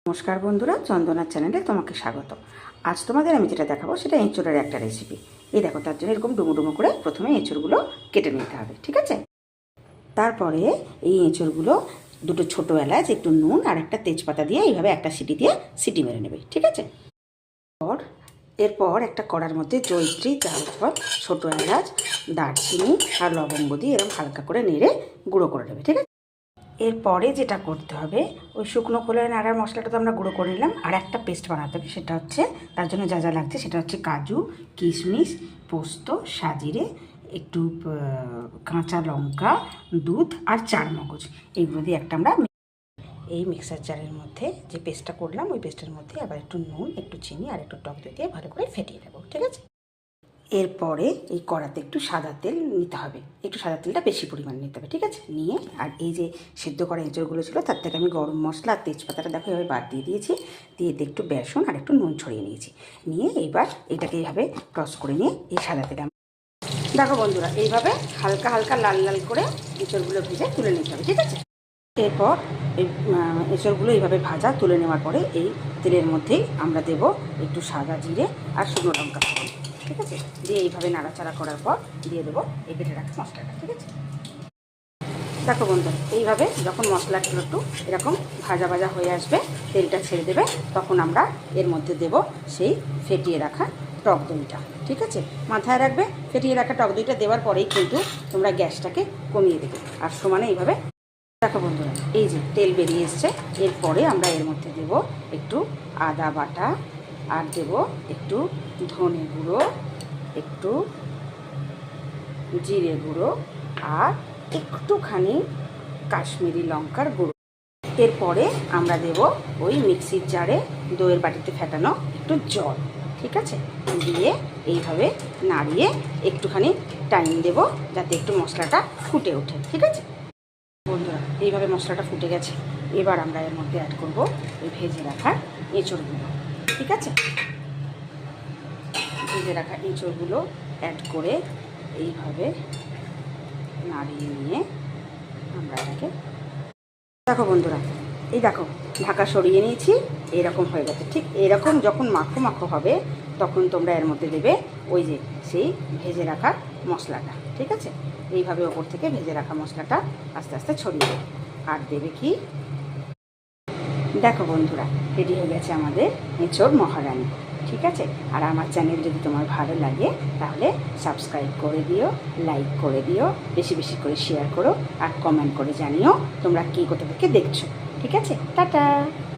নমস্কার বন্ধুরা, চন্দনার চ্যানেলে তোমাকে স্বাগত। আজ তোমাদের আমি যেটা দেখাবো সেটা এঁচোড়ের একটা রেসিপি। এই দেখো, তার জন্য এরকম ডুমো ডুমো করে প্রথমে এঁচোড়গুলো কেটে নিতে হবে, ঠিক আছে? তারপরে এই এঁচোড়গুলো দুটো ছোটো এলাচ, একটু নুন আর একটা তেজপাতা দিয়ে এইভাবে একটা সিটি দিয়ে সিটি মেরে নেবে, ঠিক আছে? এরপর একটা কড়ার মধ্যে জয়িত্রী, জায়ফল, ছোটো এলাচ, দারচিনি আর লবঙ্গ দিয়ে এরকম হালকা করে নেড়ে গুঁড়ো করে নেবে, ঠিক আছে? এরপরে যেটা করতে হবে, ওই শুকনো খোলায় নাড়ার মশলাটা তো আমরা গুঁড়ো করে নিলাম, আর একটা পেস্ট বানাতে হবে। সেটা হচ্ছে, তার জন্য যা যা লাগছে সেটা হচ্ছে কাজু, কিশমিশ, পোস্ত, সাজিরে, একটু কাঁচা লঙ্কা, দুধ আর চারমগজ। এইগুলো দিয়ে একটা আমরা এই মিক্সার জারের মধ্যে যে পেস্টটা করলাম, ওই পেস্টের মধ্যে আবার একটু নুন, একটু চিনি আর একটু টক দই দিয়ে ভালো করে ফেটিয়ে নেব, ঠিক আছে? এরপরে এই কড়াতে একটু সাদা তেল নিতে হবে, একটু সাদা তেলটা বেশি পরিমাণে নিতে হবে, ঠিক আছে? নিয়ে আর এই যে সিদ্ধ করা এঁচোড়গুলো ছিল তার থেকে আমি গরম মশলা আর তেজপাতাটা দেখো এভাবে বাদ দিয়ে দিয়েছি, দিয়ে একটু বেসন আর একটু নুন ছড়িয়ে নিয়েছি। নিয়ে এইবার এটাকে এইভাবে ক্রস করে নিয়ে এই সাদা তেলে দেখো বন্ধুরা, এইভাবে হালকা হালকা লাল লাল করে এঁচোড়গুলো ভেজে তুলে নিতে হবে, ঠিক আছে? এরপর এই এঁচোড়গুলো এইভাবে ভাজা তুলে নেওয়ার পরে এই তেলের মধ্যেই আমরা দেব একটু সাদা জিরে আর শুকনো লঙ্কা ফোড়ন, ঠিক আছে? দিয়ে এইভাবে নাড়াচাড়া করার পর দিয়ে দেবো এই বেটে রাখা মশলাটা, ঠিক আছে? দেখো বন্ধু, এইভাবে যখন মশলাগুলো একটু এরকম ভাজা ভাজা হয়ে আসবে, তেলটা ছেড়ে দেবে, তখন আমরা এর মধ্যে দেব সেই ফেটিয়ে রাখা টক দইটা, ঠিক আছে? মাথায় রাখবে, ফেটিয়ে রাখা টক দইটা দেওয়ার পরেই কিন্তু তোমরা গ্যাসটাকে কমিয়ে দেবে আর সমানে এইভাবে। দেখো বন্ধুরা, এই যে তেল বেরিয়ে এসছে, এরপরে আমরা এর মধ্যে দেব একটু আদা বাটা, আর দেব একটু ধনে গুঁড়ো, একটু জিরে গুঁড়ো আর একটুখানি কাশ্মীরি লঙ্কার গুঁড়ো। এরপরে আমরা দেব ওই মিক্সির জারে দইয়ের বাটিতে ফেটানো একটু জল, ঠিক আছে? দিয়ে এইভাবে নাড়িয়ে একটুখানি টাইম দেব যাতে একটু মশলাটা ফুটে ওঠে, ঠিক আছে? বন্ধুরা, এইভাবে মশলাটা ফুটে গেছে, এবার আমরা এর মধ্যে অ্যাড করব এই ভেজে রাখা এঁচোড়গুলো, ঠিক আছে? ভেজে রাখা এঁচোড়গুলো অ্যাড করে এইভাবে নাড়িয়ে নিয়ে আমরা এটাকে, দেখো বন্ধুরা, এই দেখো ঢাকা সরিয়ে নিয়েছি, এরকম হয়ে গেছে। ঠিক এরকম যখন মাখো মাখো হবে তখন তোমরা এর মধ্যে দেবে ওই যে সেই ভেজে রাখা মশলাটা, ঠিক আছে? এইভাবে ওপর থেকে ভেজে রাখা মশলাটা আস্তে আস্তে ছড়িয়ে দেবে। আর দেবে কি, দেখো বন্ধুরা, রেডি হয়ে গেছে আমাদের এঁচোড় মহারানী, ঠিক আছে? আর আমার চ্যানেল যদি তোমার ভালো লাগে তাহলে সাবস্ক্রাইব করে দিও, লাইক করে দিও, বেশি বেশি করে শেয়ার করো আর কমেন্ট করে জানিও তোমরা কী কোথা থেকে দেখছো, ঠিক আছে? টাটা।